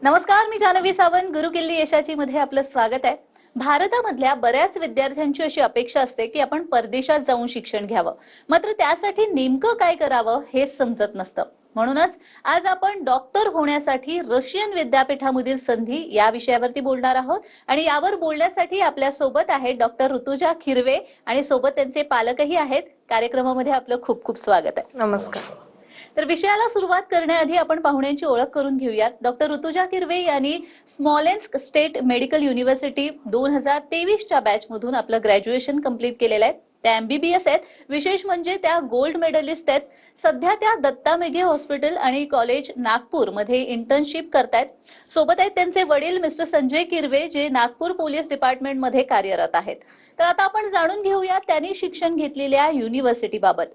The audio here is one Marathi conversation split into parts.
नमस्कार, मी जानवी सावंत. गुरुकिल्ली यशाची मध्ये आपलं स्वागत आहे. भारतामधल्या बऱ्याच विद्यार्थ्यांची अशी अपेक्षा असते की आपण परदेशात जाऊन शिक्षण घ्यावं, मात्र त्यासाठी नेमकं काय करावं हेच समजत नसतं. म्हणूनच आज आपण डॉक्टर होण्यासाठी रशियन विद्यापीठामधील संधी या विषयावरती बोलणार आहोत. आणि यावर बोलण्यासाठी आपल्या सोबत आहेत डॉक्टर ऋतुजा किरवे आणि सोबत त्यांचे पालकही आहेत. कार्यक्रमामध्ये आपलं खूप खूप स्वागत आहे. नमस्कार. तर विषयाला सुरुवात करण्याआधी आपण पाहुण्यांची ओळख करून घेऊयात. डॉक्टर ऋतुजा किरवे यांनी स्मॉलेन्स्क स्टेट मेडिकल युनिव्हर्सिटी 2023च्या बॅचमधून आपलं ग्रॅज्युएशन कंप्लीट केलेलं आहे. त्या MBBS आहेत. विशेष म्हणजे त्या गोल्ड मेडलिस्ट आहेत. सध्या त्या दत्ता मेघे हॉस्पिटल आणि कॉलेज नागपूर मध्ये इंटर्नशिप करतायत. सोबत आहेत त्यांचे वडील मिस्टर संजय किरवे, जे नागपूर पोलीस डिपार्टमेंट मध्ये कार्यरत आहेत. तर आता आपण जाणून घेऊया त्यांनी शिक्षण घेतलेल्या युनिव्हर्सिटीबाबत.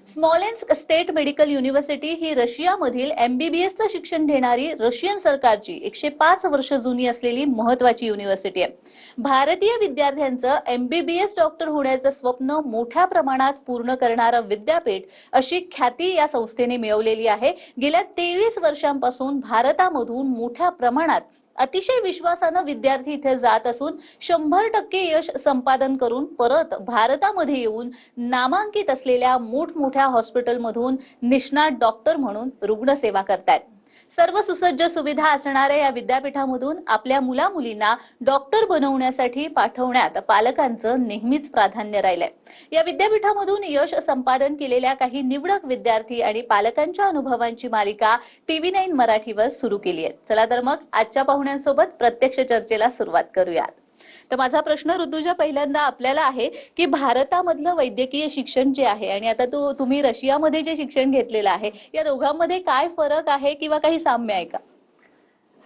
स्मॉलेन्स्क स्टेट मेडिकल युनिव्हर्सिटी ही रशियामधील MBBSचं शिक्षण देणारी रशियन सरकारची 105 वर्ष जुनी असलेली महत्वाची युनिव्हर्सिटी आहे. भारतीय विद्यार्थ्यांचं MBBS डॉक्टर होण्याचं स्वप्न मोठ्या प्रमाणात पूर्ण करणारं विद्यापीठ अशी ख्याती या संस्थेने मिळवलेली आहे. गेल्या 23 वर्षांपासून भारतामधून मोठ्या प्रमाणात अतिशय विश्वासानं विद्यार्थी इथे जात असून 100% यश संपादन करून परत भारतामध्ये येऊन नामांकित असलेल्या मोठमोठ्या हॉस्पिटलमधून निष्णात डॉक्टर म्हणून रुग्णसेवा करतायत. सर्व सुसज्ज सुविधा असणाऱ्या या विद्यापीठामधून आपल्या मुला-मुलींना डॉक्टर बनवण्यासाठी पाठवण्यात पालकांचं नेहमीच प्राधान्य राहिलंय. या विद्यापीठामधून यश संपादन केलेल्या काही निवडक विद्यार्थी आणि पालकांच्या अनुभवांची मालिका TV9 मराठीवर सुरू केली आहे. चला तर मग आजच्या पाहुण्यांसोबत प्रत्यक्ष चर्चेला सुरुवात करूयात. तर माझा प्रश्न ऋतुजा पहिल्यांदा आपल्याला आहे की भारतामधलं वैद्यकीय शिक्षण जे आहे आणि आता तुम्ही रशियामध्ये जे शिक्षण घेतलेलं आहे, या दोघांमध्ये काय फरक आहे किंवा काही साम्य आहे का?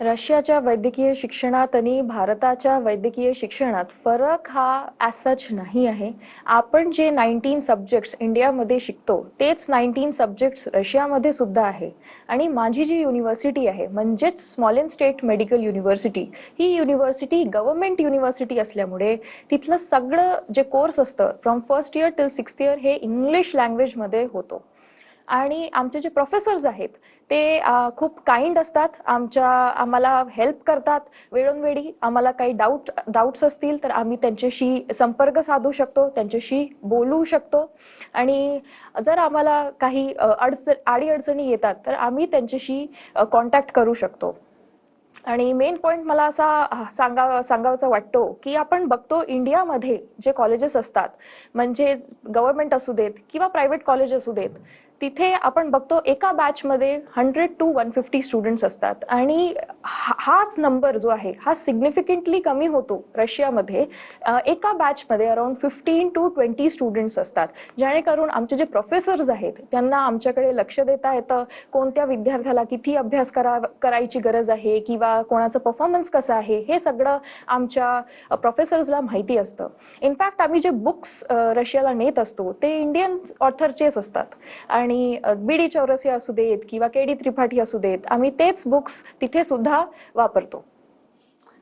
रशियाच्या वैद्यकीय शिक्षणात आणि भारताच्या वैद्यकीय शिक्षणात फरक हा ॲज सच नाही आहे. आपण जे 19 सब्जेक्ट्स इंडियामध्ये शिकतो तेच 19 सब्जेक्ट्स रशियामध्ये सुद्धा आहे. आणि माझी जी युनिव्हर्सिटी आहे म्हणजेच स्मॉलेन्स्क स्टेट मेडिकल युनिव्हर्सिटी, ही युनिव्हर्सिटी गव्हर्नमेंट युनिव्हर्सिटी असल्यामुळे तिथलं सगळं जे कोर्स असतं from first year till 6th year हे इंग्लिश लँग्वेजमध्ये होतो. आणि आमचे जे प्रोफेसर्स आहेत ते खूप काइंड असतात. आम्हाला हेल्प करतात. वेळोवेळी आम्हाला काही डाऊट्स असतील तर आम्ही त्यांच्याशी संपर्क साधू शकतो, त्यांच्याशी बोलू शकतो. आणि जर आम्हाला काही अडीअडचणी येतात तर आम्ही त्यांच्याशी कॉन्टॅक्ट करू शकतो. आणि मेन पॉईंट मला असा सांगावाचा वाटतो की आपण बघतो इंडियामध्ये जे कॉलेजेस असतात, म्हणजे गव्हर्नमेंट असू देत किंवा प्रायव्हेट कॉलेज असू देत, तिथे आपण बघतो एका बॅचमध्ये 100 to 150 स्टुडंट्स असतात. आणि हाच नंबर जो आहे हा सिग्निफिकंटली कमी होतो रशियामध्ये. एका बॅचमध्ये अराउंड 15 to 20 स्टुडंट्स असतात, जेणेकरून आमचे जे प्रोफेसर्स आहेत त्यांना आमच्याकडे लक्ष देता येतं. कोणत्या विद्यार्थ्याला किती अभ्यास करायची गरज आहे किंवा कोणाचं परफॉर्मन्स कसं आहे हे सगळं आमच्या प्रोफेसर्सला माहिती असतं. इनफॅक्ट आम्ही जे बुक्स रशियाला नेत असतो ते इंडियन ऑथरचेच असतात. आणि BD चौरसिया असू देत किंवा KD त्रिपाठी असू देत, आम्ही तेच बुक्स तिथे सुद्धा वापरतो.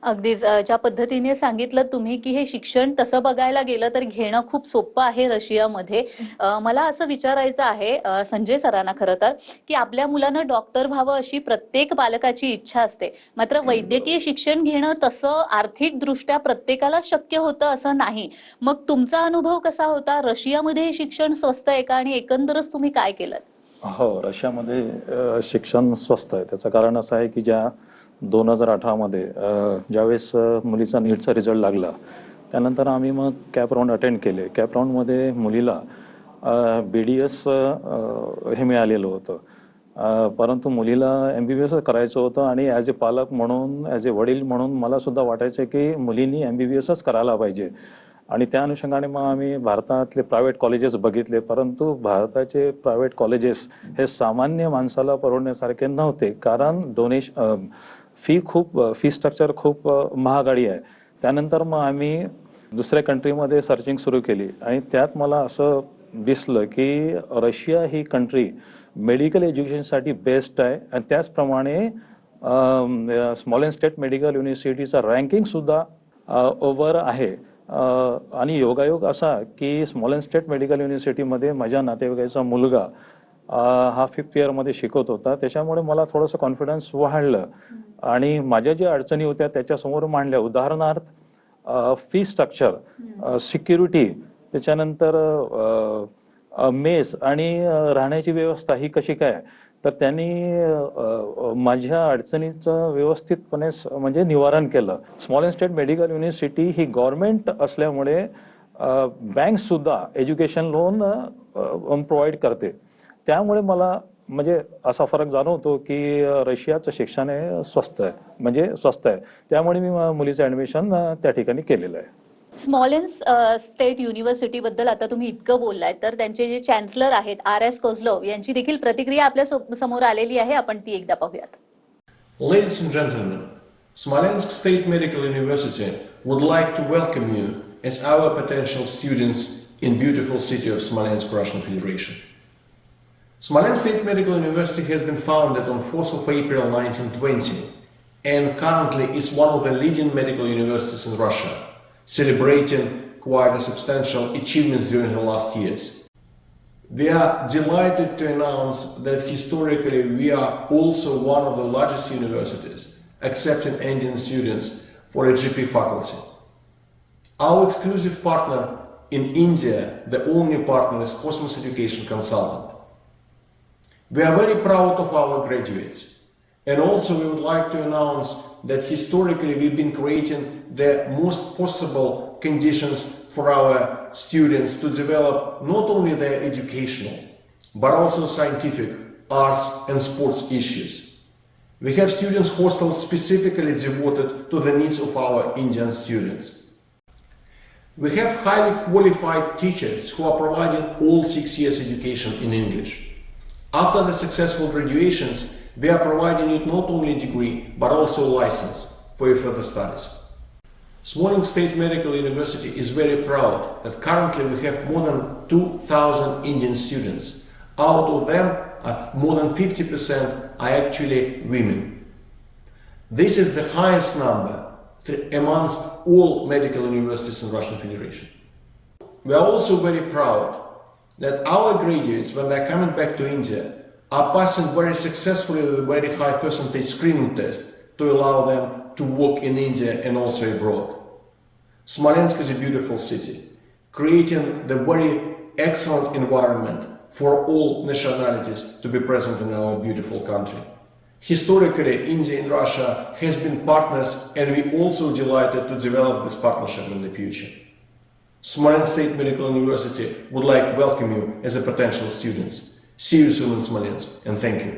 अगदीच ज्या पद्धतीने सांगितलं तुम्ही की हे शिक्षण तसं बघायला गेलं तर घेणं खूप सोपं आहे रशियामध्ये. मला असं विचारायचं आहे संजय सरांना, खरं तर, की आपल्या मुलानं डॉक्टर व्हावं अशी प्रत्येक पालकाची इच्छा असते, मात्र वैद्यकीय शिक्षण घेणं तसं आर्थिकदृष्ट्या प्रत्येकाला शक्य होतं असं नाही. मग तुमचा अनुभव कसा होता? रशियामध्ये हे शिक्षण स्वस्त आहे का आणि एकंदरच तुम्ही काय केलं? हो, रशियामध्ये शिक्षण स्वस्त आहे. त्याचं कारण असं आहे की 2018मध्ये ज्यावेळेस मुलीचा नीटचा रिझल्ट लागला त्यानंतर आम्ही मग कॅप राऊंड अटेंड केले. कॅप राऊंडमध्ये मुलीला BDS हे मिळालेलं होतं, परंतु मुलीला MBBS करायचं होतं. आणि ॲज ए पालक म्हणून, ॲज ए वडील म्हणून मला सुद्धा वाटायचं की मुलींनी MBBSच करायला पाहिजे. आणि त्या अनुषंगाने मग आम्ही भारतातले प्रायव्हेट कॉलेजेस बघितले, परंतु भारताचे प्रायव्हेट कॉलेजेस हे सामान्य माणसाला परवडण्यासारखे नव्हते, कारण फी स्ट्रक्चर खूप महागडी आहे. त्यानंतर मग आम्ही दुसऱ्या कंट्रीमध्ये सर्चिंग सुरू केली आणि त्यात मला असं दिसलं की रशिया ही कंट्री मेडिकल एज्युकेशनसाठी बेस्ट आहे. आणि त्याचप्रमाणे स्मॉलेन्स्क स्टेट मेडिकल युनिव्हर्सिटीचा रँकिंगसुद्धा ओव्हर आहे. आणि योगायोग असा की स्मॉलेन्स्क स्टेट मेडिकल युनिव्हर्सिटीमध्ये माझ्या नातेवाईकाचा मुलगा हा 5th इयरमध्ये शिकवत होता. त्याच्यामुळे मला थोडंसं कॉन्फिडन्स वाढलं आणि माझ्या ज्या अडचणी होत्या त्याच्यासमोर मांडल्या. उदाहरणार्थ फी स्ट्रक्चर, सिक्युरिटी, त्याच्यानंतर मेस आणि राहण्याची व्यवस्था ही कशी काय, तर त्यांनी माझ्या अडचणीचं व्यवस्थितपणे म्हणजे निवारण केलं. Small and state medical university he government असल्यामुळे बँक सुद्धा एज्युकेशन लोन प्रोव्हाइड करते. त्यामुळे मला म्हणजे असा फरक जाणवतो की रशियाचं शिक्षण हे स्वस्त आहे. त्यामुळे मी मुलीचं ऍडमिशन त्या ठिकाणी केलेलं आहे. स्मॉलेन्स स्टेट युनिव्हर्सिटी बद्दल आता तुम्ही इतकं बोललाय, तर त्यांचे जे चॅन्सलर आहेत RS कोझलोव यांची देखील प्रतिक्रिया आपल्या समोर आलेली आहे. आपण ती एकदा पाहूयात. Ladies and gentlemen, Smolensk State Medical University would like to welcome you as our potential students in beautiful city of Smolensk, Russian Federation. Smolensk State Medical University has been founded on 4th of April 1920 and currently is one of the leading medical universities in Russia, celebrating quite a substantial achievements during the last years. We are delighted to announce that historically we are also one of the largest universities accepting Indian students for a GP faculty. Our exclusive partner in India, the only partner, is Cosmos Education Consultant. We are very proud of our graduates, and also we would like to announce that historically we've been creating the most possible conditions for our students to develop not only their educational but also scientific, arts and sports issues. We have students hostels specifically devoted to the needs of our Indian students. We have highly qualified teachers who are providing all 6 years education in English. After the successful graduations, we are providing you not only degree but also license for your further studies. Smolensk State Medical University is very proud that currently we have more than 2,000 Indian students. Out of them, more than 50% are actually women. This is the highest number amongst all medical universities in Russian Federation. We are also very proud that our graduates, when they are coming back to India, are passing very successfully the very high percentage screening test to allow them to work in India and also abroad. Smolensk is a beautiful city, creating the very excellent environment for all nationalities to be present in our beautiful country. Historically, India and Russia has been partners, and we also delighted to develop this partnership in the future. Smolensk State Medical University would like to welcome you as a potential students. See you soon in Smolensk, and thank you.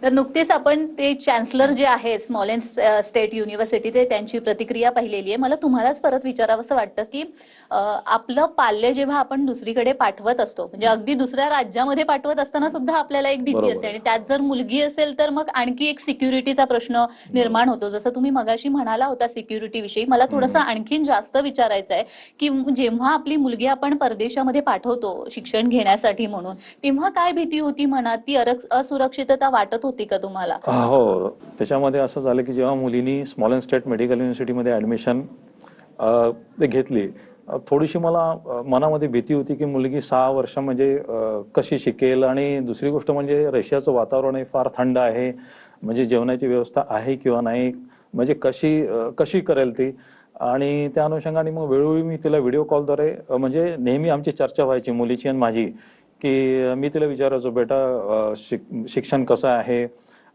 तर नुकतेच आपण ते चॅन्सलर जे आहे स्मॉलेन्स स्टेट युनिव्हर्सिटी ते त्यांची प्रतिक्रिया पाहिलेली आहे. मला तुम्हालाच परत विचारावंसं वाटतं की आपलं पाल्य जेव्हा आपण दुसरीकडे पाठवत असतो, म्हणजे अगदी दुसऱ्या राज्यामध्ये पाठवत असताना सुद्धा आपल्याला एक भीती असते, आणि त्यात जर मुलगी असेल तर मग आणखी एक सिक्युरिटीचा प्रश्न निर्माण होतो. जसं तुम्ही मगाशी म्हणाला होता सिक्युरिटी विषयी, मला थोडंसं आणखीन जास्त विचारायचं आहे की जेव्हा आपली मुलगी आपण परदेशामध्ये पाठवतो शिक्षण घेण्यासाठी म्हणून, तेव्हा काय भीती होती मनात? ती असुरक्षितता वाटत होती का तुम्हाला? हो, त्याच्यामध्ये असं झालं की जेव्हा मुलीनी स्मॉलेन्स्क स्टेट मेडिकल युनिव्हर्सिटीमध्ये ऍडमिशन घेतली, थोडीशी मला मनामध्ये भीती होती की मुलगी 6 वर्ष म्हणजे कशी शिकेल, आणि दुसरी गोष्ट म्हणजे रशियाचं वातावरण फार थंड आहे, म्हणजे जेवणाची व्यवस्था आहे किंवा नाही, म्हणजे कशी करेल ती. आणि त्या अनुषंगाने मग वेळोवेळी मी तिला व्हिडिओ कॉलद्वारे म्हणजे नेहमी आमची चर्चा व्हायची मुलीची आणि माझी, की मी तिला विचारायचो, बेटा शिक्षण कसं आहे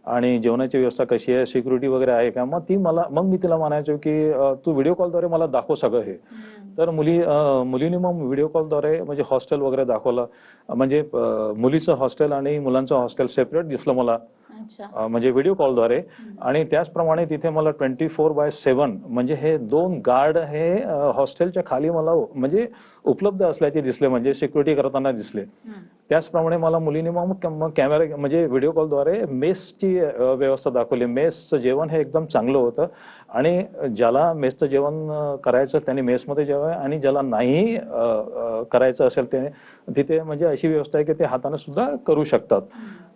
आणि जेवणाची व्यवस्था कशी आहे, सिक्युरिटी वगैरे आहे का. मग मी तिला म्हणायचो की तू व्हिडिओ कॉलद्वारे मला दाखव सगळं हे. तर मुलीने मग व्हिडिओ कॉलद्वारे म्हणजे हॉस्टेल वगैरे दाखवलं, म्हणजे मुलीचं हॉस्टेल आणि मुलांचं हॉस्टेल सेपरेट दिसलं मला, म्हणजे व्हिडिओ कॉलद्वारे. आणि त्याचप्रमाणे तिथे मला 24/7 म्हणजे हे 2 गार्ड हे हॉस्टेलच्या खाली मला म्हणजे उपलब्ध असल्याचे दिसले, म्हणजे सिक्युरिटी करताना दिसले. त्याचप्रमाणे मला मुलीने मग कॅमेरा म्हणजे व्हिडिओ कॉलद्वारे मेसची व्यवस्था दाखवली. मेसचं जेवण हे एकदम चांगलं होतं, आणि ज्याला मेसचं जेवण करायचं त्याने मेसमध्ये जेवावं, आणि ज्याला नाही करायचं असेल त्याने तिथे म्हणजे अशी व्यवस्था आहे की ते हाताने सुद्धा करू शकतात.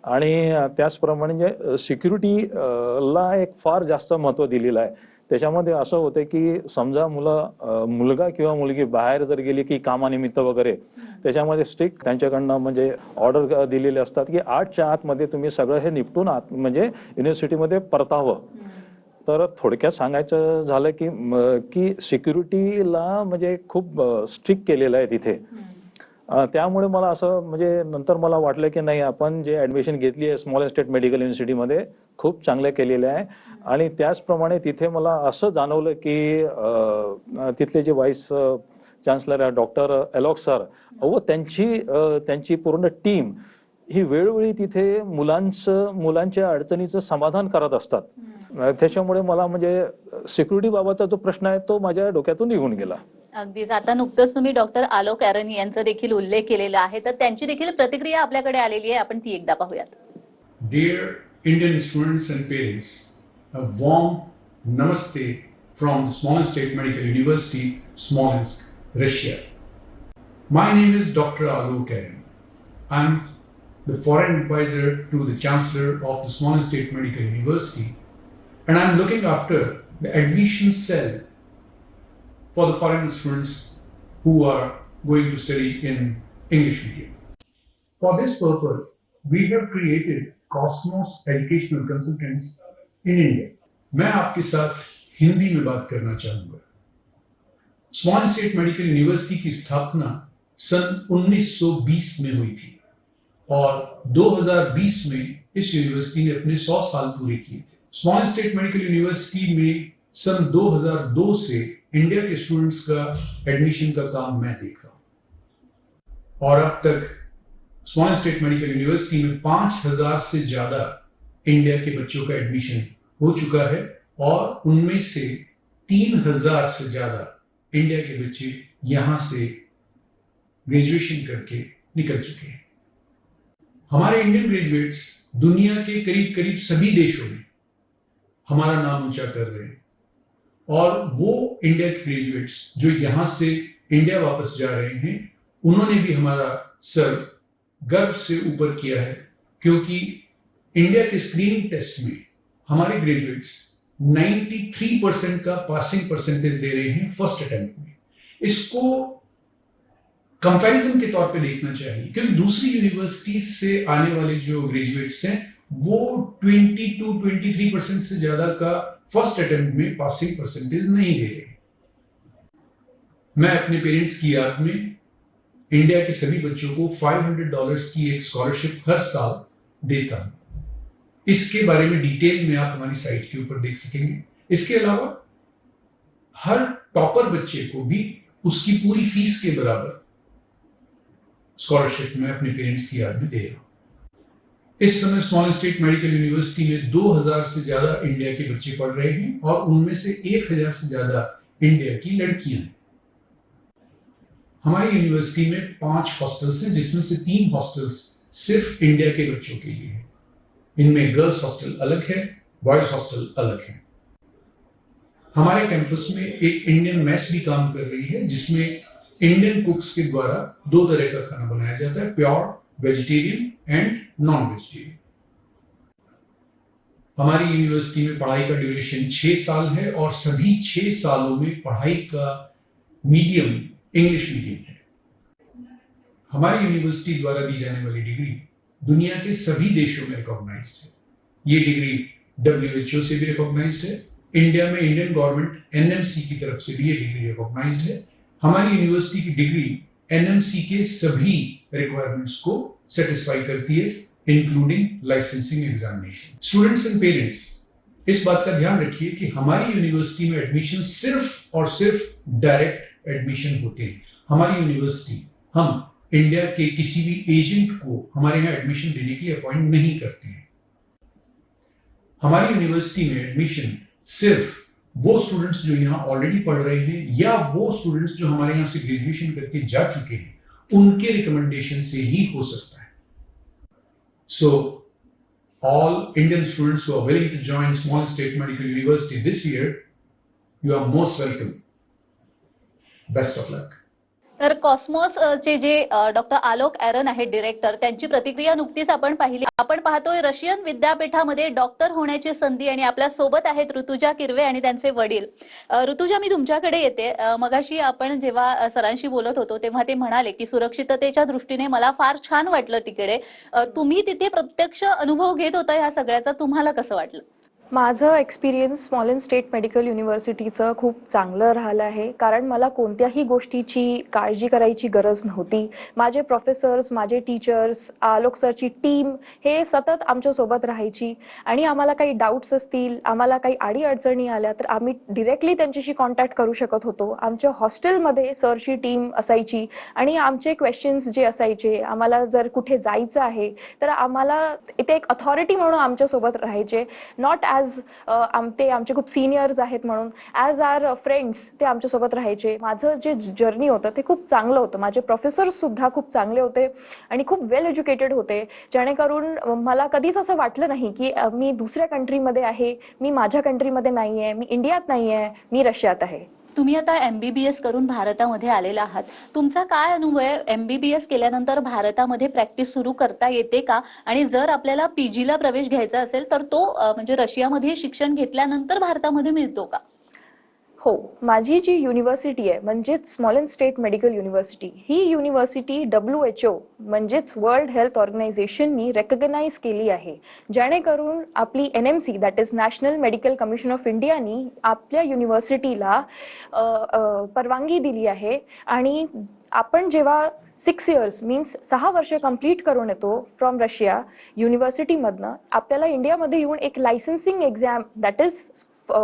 आणि त्याचप्रमाणे सिक्युरिटीला एक फार जास्त महत्त्व दिलेलं आहे. त्याच्यामध्ये असं होतं की समजा मुलगा किंवा मुलगी बाहेर जर गेली की कामानिमित्त वगैरे, त्याच्यामध्ये स्ट्रिक्ट त्यांच्याकडनं म्हणजे ऑर्डर दिलेले असतात की 8च्या आतमध्ये तुम्ही सगळं हे निपटून म्हणजे युनिव्हर्सिटीमध्ये परतावं. तर थोडक्यात सांगायचं झालं की सिक्युरिटीला म्हणजे खूप स्ट्रिक्ट केलेलं आहे तिथे. त्यामुळे मला असं म्हणजे नंतर मला वाटलं की नाही, आपण जे ऍडमिशन घेतली आहे स्मॉल स्टेट मेडिकल युनिव्हर्सिटीमध्ये खूप चांगलं केलेलं आहे. आणि त्याचप्रमाणे तिथे मला असं जाणवलं की तिथले जे व्हाईस चान्सलर आहे डॉक्टर एलॉक सर व त्यांची पूर्ण टीम ही वेळोवेळी तिथे मुलांच्या अडचणीचं समाधान करत असतात. त्याच्यामुळे मला म्हणजे सिक्युरिटी बाबतचा जो प्रश्न आहे तो माझ्या डोक्यातून निघून गेला. अगदीच. आता नुकतंच तुम्ही डॉक्टर आलोक ॲरन यांचा देखील उल्लेख केलेला आहे, तर त्यांची देखील प्रतिक्रिया आपल्याकडे आलेली आहे, आपण ती एकदा पाहूयात. Dear Indian students and parents, a warm namaste from the Smolensk State Medical University, Smolensk, Russia. My name is Dr. Alok Aaron. I'm the foreign advisor to the Chancellor of the Smolensk State Medical University, and I'm looking after the admission cell for the foreign students who are going to study in English medium. For this purpose, we have created Cosmos Educational Consultants in India. मैं आपके साथ हिंदी में बात करना चाहूंगा. स्मॉल स्टेट मेडिकल यूनिवर्सिटी की स्थापना सन 1920 में हुई थी और 2020 में इस यूनिवर्सिटी ने अपने 100 साल पूरे किए थे. स्मॉल स्टेट मेडिकल यूनिवर्सिटी में सन 2002 से इंडिया के स्टूडेंट्स का एडमिशन का काम मैं देखता हूं और अब तक स्मॉल स्टेट मेडिकल यूनिवर्सिटी में 5000 से ज्यादा इंडिया के बच्चों का एडमिशन हो चुका है और उनमें से 3000 से ज्यादा इंडिया के बच्चे यहां से ग्रेजुएशन करके निकल चुके हैं. हमारे इंडियन ग्रेजुएट्स दुनिया के करीब करीब सभी देशों में हमारा नाम ऊंचा कर रहे हैं और वो इंडिया के ग्रेजुएट्स जो यहां से इंडिया वापस जा रहे हैं उन्होंने भी हमारा सर गर्व से ऊपर किया है, क्योंकि इंडिया के स्क्रीनिंग टेस्ट में हमारे ग्रेजुएट्स 93% का पासिंग परसेंटेज दे रहे हैं फर्स्ट अटेम्प्ट में. इसको कंपैरिजन के तौर पे देखना चाहिए, क्योंकि दूसरी यूनिवर्सिटी से आने वाले जो ग्रेजुएट्स हैं वो 22-23% से ज्यादा का फर्स्ट अटेम्प्ट में पासिंग परसेंटेज नहीं दे रहे. मैं अपने पेरेंट्स की याद में इंडिया के सभी बच्चों को $500 की एक स्कॉलरशिप हर साल देता हूं. इसके बारे में डिटेल में आप हमारी साइट के ऊपर देख सकेंगे. इसके अलावा हर टॉपर बच्चे को भी उसकी पूरी फीस के बराबर स्कॉलरशिप मैं अपने पेरेंट्स की याद में दे रहा हूं. इस समय स्मॉल स्टेट मेडिकल यूनिवर्सिटी में 2000 से ज्यादा इंडिया के बच्चे पढ़ रहे हैं और उनमें से 1000 से ज्यादा इंडिया की लड़कियां हैं. हमारी यूनिवर्सिटी में 5 हॉस्टल्स हैं, जिसमें से 3 हॉस्टल्स सिर्फ इंडिया के बच्चों के लिए हैं. इनमें गर्ल्स हॉस्टल अलग है, बॉयज हॉस्टल अलग है. हमारे कैंपस में एक इंडियन मेस भी काम कर रही है, जिसमें इंडियन कुक्स के द्वारा 2 तरह का खाना बनाया जाता है, pure vegetarian end non vegetarian. हमारी यूनिवर्सिटी में पढ़ाई का ड्यूरेशन 6 साल है और सभी 6 सालों में पढ़ाई का मीडियम इंग्लिश मीडियम है. हमारी यूनिवर्सिटी द्वारा दी जाने वाली डिग्री दुनिया के सभी देशों में रिकॉग्नाइज्ड है. ये डिग्री WHO से भी रिकॉग्नाइज्ड है. इंडिया में इंडियन गवर्नमेंट NMC की तरफ से भी ये डिग्री रिकॉग्नाइज्ड है. हमारी यूनिवर्सिटी की डिग्री NMC के सभी रिक्वायरमेंट्स को सेटिस्फाई करती है, including licensing examination. Students and parents, इस बात का ध्यान रखिए कि हमारी यूनिवर्सिटी में एडमिशन सिर्फ और सिर्फ डायरेक्ट एडमिशन होते हैं. हमारी यूनिवर्सिटी हम इंडिया के किसी भी एजेंट को हमारे यहाँ एडमिशन देने की अपॉइंट नहीं करते हैं. हमारी यूनिवर्सिटी में एडमिशन सिर्फ वो स्टूडेंट्स जो यहाँ ऑलरेडी पढ़ रहे हैं या वो स्टूडेंट्स जो हमारे यहाँ से ग्रेजुएशन करके जा चुके हैं उनके रिकमेंडेशन से ही हो सकता है. So all Indian students who are willing to join Small State Medical University this year, you are most welcome. Best of luck. तर कॉस्मॉस चे जे डॉक्टर आलोक ॲरन आहेत डिरेक्टर, त्यांची प्रतिक्रिया नुकतीच आपण पाहिली. आपण पाहतोय रशियन विद्यापीठामध्ये डॉक्टर होण्याची संधी आणि आपल्या सोबत आहेत ऋतुजा किरवे आणि त्यांचे वडील. ऋतुजा, मी तुमच्याकडे येते. मगाशी आपण जेव्हा सरांशी बोलत होतो तेव्हा ते म्हणाले की सुरक्षिततेच्या दृष्टीने मला फार छान वाटलं तिकडे. तुम्ही तिथे प्रत्यक्ष अनुभव घेत होता ह्या सगळ्याचा, तुम्हाला कसं वाटलं? माझं एक्सपिरियन्स स्मॉलेन स्टेट मेडिकल युनिव्हर्सिटीचं खूप चांगलं राहिलं आहे, कारण मला कोणत्याही गोष्टीची काळजी करायची गरज नव्हती. माझे प्रोफेसर्स, माझे टीचर्स, आलोक सरची टीम हे सतत आमच्यासोबत राहायची आणि आम्हाला काही डाऊट्स असतील, आम्हाला काही अडीअडचणी आल्या तर आम्ही डिरेक्टली त्यांच्याशी कॉन्टॅक्ट करू शकत होतो. आमच्या हॉस्टेलमध्ये सरची टीम असायची आणि आमचे क्वेश्चन्स जे असायचे, आम्हाला जर कुठे जायचं आहे तर आम्हाला इथे एक अथॉरिटी म्हणून आमच्यासोबत राहायचे. नॉट ॲज ते आमचे खूप सिनियर्स आहेत म्हणून, ॲज आर फ्रेंड्स ते आमच्यासोबत राहायचे. माझं जे जर्नी होतं ते खूप चांगलं होतं. माझे प्रोफेसर्ससुद्धा खूप चांगले होते आणि खूप वेल एज्युकेटेड होते, जेणेकरून मला कधीच असं वाटलं नाही की मी दुसऱ्या कंट्रीमध्ये आहे, मी माझ्या कंट्रीमध्ये नाही आहे, मी इंडियात नाही आहे, मी रशियात आहे. तुम्ही आता MBBS करून भारतामध्ये आलेला आहात. तुमचा काय अनुभव आहे? MBBS केल्यानंतर भारतामध्ये प्रॅक्टिस सुरू करता येते का? आणि जर आपल्याला PG ला प्रवेश घ्यायचा असेल तर तो म्हणजे रशियामध्ये शिक्षण घेतल्यानंतर भारतामध्ये मिळतो का? हो, माझी जी युनिव्हर्सिटी आहे म्हणजेच स्मॉलेन स्टेट मेडिकल युनिव्हर्सिटी, ही युनिव्हर्सिटी WHO म्हणजेच वर्ल्ड हेल्थ ऑर्गनायझेशननी रेकग्नाइज केली आहे, जेणेकरून आपली NMC that is national medical commission of इंडियानी आपल्या युनिव्हर्सिटीला परवानगी दिली आहे. आणि आपण जेव्हा 6 इयर्स मीन्स 6 वर्ष कंप्लीट करून येतो फ्रॉम रशिया युनिव्हर्सिटीमधनं, आपल्याला इंडियामध्ये येऊन एक licensing exam that is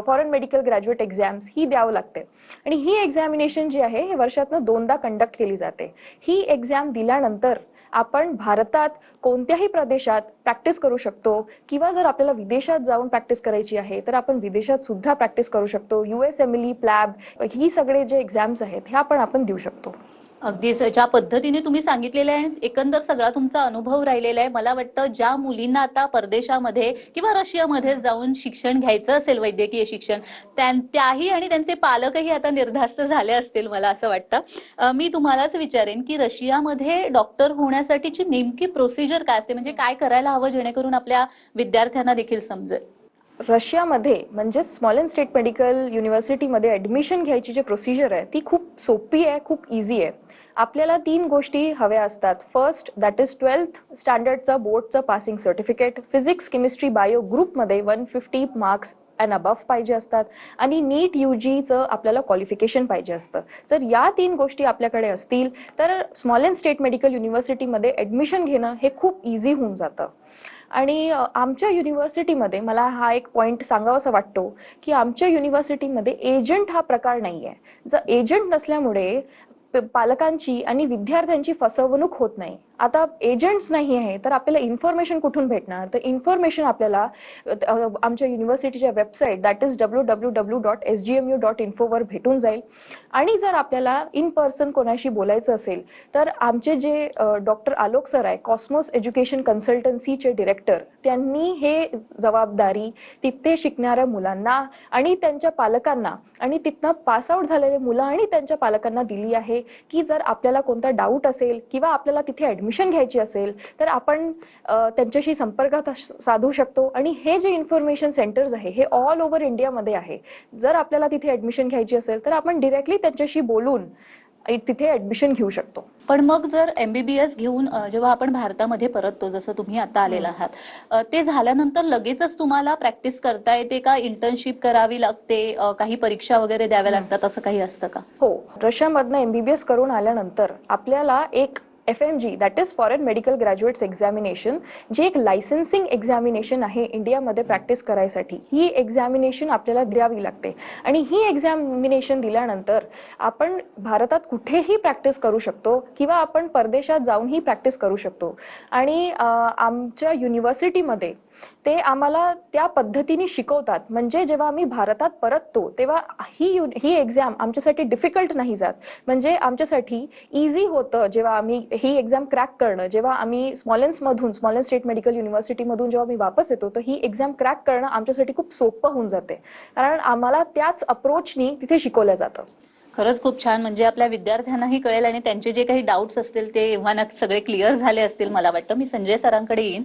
foreign medical graduate exams ही द्यावं लागते. आणि ही एक्झामिनेशन जी आहे हे वर्षातनं 2दा कंडक्ट केली जाते. ही एक्झाम दिल्यानंतर आपण भारतात कोणत्याही प्रदेशात प्रॅक्टिस करू शकतो, किंवा जर आपल्याला विदेशात जाऊन प्रॅक्टिस करायची आहे तर आपण विदेशात सुद्धा प्रॅक्टिस करू शकतो. USMLE, प्लॅब ही सगळे जे एक्झाम्स आहेत ह्या पण आपण देऊ शकतो. अगदीच ज्या पद्धतीने तुम्ही सांगितलेलं आहे आणि एकंदर सगळा तुमचा अनुभव राहिलेला आहे, मला वाटतं ज्या मुलींना आता परदेशामध्ये किंवा रशियामध्ये जाऊन शिक्षण घ्यायचं असेल, वैद्यकीय शिक्षण, त्याही आणि त्यांचे पालकही आता निर्धास्त झाले असतील, मला असं वाटतं. मी तुम्हालाच विचारेन की रशियामध्ये डॉक्टर होण्यासाठीची नेमकी प्रोसिजर काय असते, म्हणजे काय करायला हवं जेणेकरून आपल्या विद्यार्थ्यांना देखील समजेल? रशियामध्ये म्हणजेच स्मॉलेन स्टेट मेडिकल युनिव्हर्सिटीमध्ये ॲडमिशन घ्यायची जी प्रोसिजर आहे ती खूप सोपी आहे, खूप इझी आहे. आपल्याला 3 गोष्टी हव्या असतात. फर्स्ट दॅट इज 12th स्टँडर्डचं बोर्डचं passing certificate, physics, chemistry, bio ग्रुपमध्ये 150 मार्क्स अँड अबव्ह पाहिजे असतात, आणि नीट UGचं आपल्याला क्वालिफिकेशन पाहिजे असतं. जर या 3 गोष्टी आपल्याकडे असतील तर स्मॉलेन स्टेट मेडिकल युनिव्हर्सिटीमध्ये ॲडमिशन घेणं हे खूप इझी होऊन जातं. आणि आमच्या युनिव्हर्सिटीमध्ये मला हा एक पॉईंट सांगावासा वाटतो की आमच्या युनिव्हर्सिटीमध्ये एजंट हा प्रकार नाही आहे. जर एजंट नसल्यामुळे पालकांची आणि विद्यार्थ्यांची फसवणूक होत नाही. आता एजंट्स नाही आहे तर आपल्याला इन्फॉर्मेशन कुठून भेटणार? तर इन्फॉर्मेशन आपल्याला आमच्या युनिव्हर्सिटीच्या वेबसाईट दॅट इज www.sgmu.info वर भेटून जाईल. आणि जर आपल्याला इन पर्सन कोणाशी बोलायचं असेल तर आमचे जे डॉक्टर आलोक सर आहे, कॉस्मॉस एज्युकेशन कन्सल्टन्सीचे डिरेक्टर, त्यांनी हे जबाबदारी तिथे शिकणाऱ्या मुलांना आणि त्यांच्या पालकांना आणि तिथनं पासआउट झालेले मुलं आणि त्यांच्या पालकांना दिली आहे की जर आपल्याला कोणता डाऊट असेल किंवा आपल्याला तिथे ॲडमिशन घ्यायची असेल तर आपण त्यांच्याशी संपर्कात साधू शकतो. आणि हे जे इन्फॉर्मेशन सेंटर्स आहे हे ऑल ओव्हर इंडियामध्ये आहे. जर आपल्याला तिथे ॲडमिशन घ्यायची असेल तर आपण डिरेक्टली त्यांच्याशी बोलून तिथे ॲडमिशन घेऊ शकतो. पण मग जर MBBS घेऊन जेव्हा आपण भारतामध्ये परततो, जसं तुम्ही आता आलेला आहात, ते झाल्यानंतर लगेचच तुम्हाला प्रॅक्टिस करता येते का? इंटर्नशिप करावी लागते, काही परीक्षा वगैरे द्याव्या लागतात, असं काही असतं का? हो, रशियामधनं MBBS करून आल्यानंतर आपल्याला एक FMG that is foreign medical graduates examination, जी एक लायसन्सिंग एक्झामिनेशन आहे इंडियामध्ये प्रॅक्टिस करायसाठी, ही एक्झामिनेशन आपल्याला द्यावी लागते. आणि ही एक्झामिनेशन दिल्यानंतर आपण भारतात कुठेही प्रॅक्टिस करू शकतो किंवा आपण परदेशात जाऊनही प्रॅक्टिस करू शकतो. आणि आमच्या युनिव्हर्सिटीमध्ये ते आम्हाला त्या पद्धतीने शिकवतात. म्हणजे जेव्हा आम्ही भारतात परततो तेव्हा ही एक्झाम आमच्यासाठी डिफिकल्ट नाही जात. म्हणजे आमच्यासाठी इझी होतं जेव्हा आम्ही ही एक्झाम क्रॅक करणं. जेव्हा आम्ही स्मॉलेन स्टेट मेडिकल युनिव्हर्सिटीमधून जेव्हा मी वापस येतो तर ही एक्झाम क्रॅक करणं आमच्यासाठी खूप सोपं होऊन जाते, कारण आम्हाला त्याच अप्रोचनी तिथे शिकवलं जातं. खरंच खूप छान. म्हणजे आपल्या विद्यार्थ्यांनाही कळेल आणि त्यांचे जे काही डाऊट्स असतील ते एव्हा सगळे क्लिअर झाले असतील मला वाटतं. मी संजय सरांकडे येईन.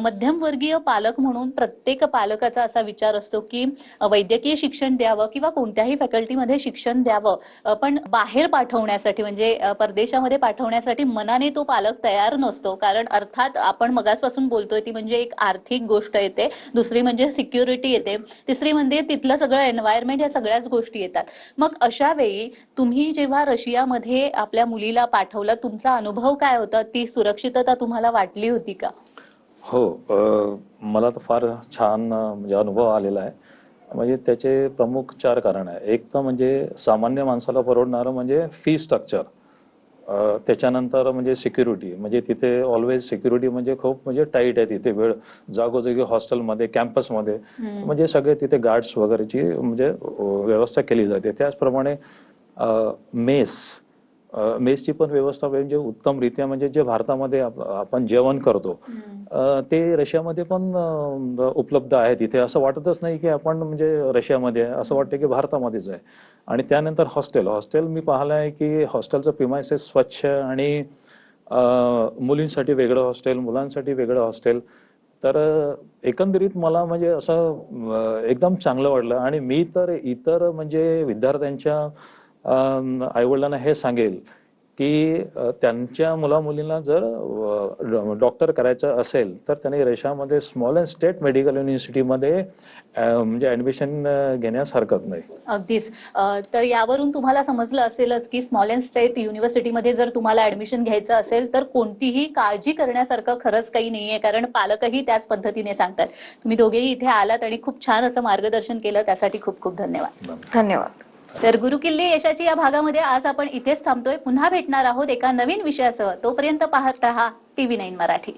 मध्यमवर्गीय पालक म्हणून प्रत्येक पालकाचा असा विचार असतो की वैद्यकीय शिक्षण द्यावं किंवा कोणत्याही फॅकल्टीमध्ये शिक्षण द्यावं, पण बाहेर पाठवण्यासाठी म्हणजे परदेशामध्ये पाठवण्यासाठी मनाने तो पालक तयार नसतो. कारण अर्थात आपण मगासपासून बोलतोय ती म्हणजे एक आर्थिक गोष्ट येते, दुसरी म्हणजे सिक्युरिटी येते, तिसरी म्हणजे तिथलं सगळं एन्व्हायरमेंट, या सगळ्याच गोष्टी येतात. मग अशा वेळी तुम्ही जेव्हा रशियामध्ये आपल्या मुलीला पाठवलं, तुमचा अनुभव काय होता? ती सुरक्षितता तुम्हाला वाटली होती का? हो, मला तर फार छान म्हणजे अनुभव आलेला आहे. म्हणजे त्याचे प्रमुख 4 कारण आहे. एक तर म्हणजे सामान्य माणसाला परवडणारं म्हणजे फी स्ट्रक्चर, त्याच्यानंतर म्हणजे सिक्युरिटी, म्हणजे तिथे ऑलवेज सिक्युरिटी म्हणजे खूप म्हणजे टाईट आहे तिथे. वेळ जागोजागी हॉस्टेलमध्ये, कॅम्पसमध्ये म्हणजे सगळे तिथे गार्ड्स वगैरेची म्हणजे व्यवस्था केली जाते. त्याचप्रमाणे मेसची पण व्यवस्था म्हणजे उत्तमरित्या, म्हणजे जे भारतामध्ये आपण जेवण करतो ते रशियामध्ये पण उपलब्ध आहे. तिथे असं वाटतच नाही की आपण म्हणजे रशियामध्ये आहे, असं वाटतं की भारतामध्येच आहे. आणि त्यानंतर हॉस्टेल मी पाहिलं आहे की हॉस्टेलचं प्रिमायसेस स्वच्छ आणि मुलींसाठी वेगळं हॉस्टेल, मुलांसाठी वेगळं हॉस्टेल. तर एकंदरीत मला म्हणजे असं एकदम चांगलं वाटलं. आणि मी तर इतर म्हणजे विद्यार्थ्यांच्या आईवडिलांना हे सांगेल की त्यांच्या मुलींना जर डॉक्टर करायचं असेल तर त्यांनी रशियामध्ये स्मॉलेन्स्क स्टेट मेडिकल युनिव्हर्सिटीमध्ये म्हणजे ऍडमिशन घेण्यास हरकत नाही. अगदीच. तर यावरून तुम्हाला समजलं असेलच की स्मॉलेन्स्क स्टेट युनिव्हर्सिटीमध्ये जर तुम्हाला ऍडमिशन घ्यायचं असेल तर कोणतीही काळजी करण्यासारखं खरंच काही नाहीये, कारण पालकही त्याच पद्धतीने सांगतात. तुम्ही दोघेही इथे आलात आणि खूप छान असं मार्गदर्शन केलं, त्यासाठी खूप खूप धन्यवाद. धन्यवाद. तर गुरुकिल्ली यशाची या भागामध्ये आज आपण इथेच थांबतोय. पुन्हा भेटणार आहोत एका नवीन विषयासह. तोपर्यंत पाहत रहा TV9 मराठी.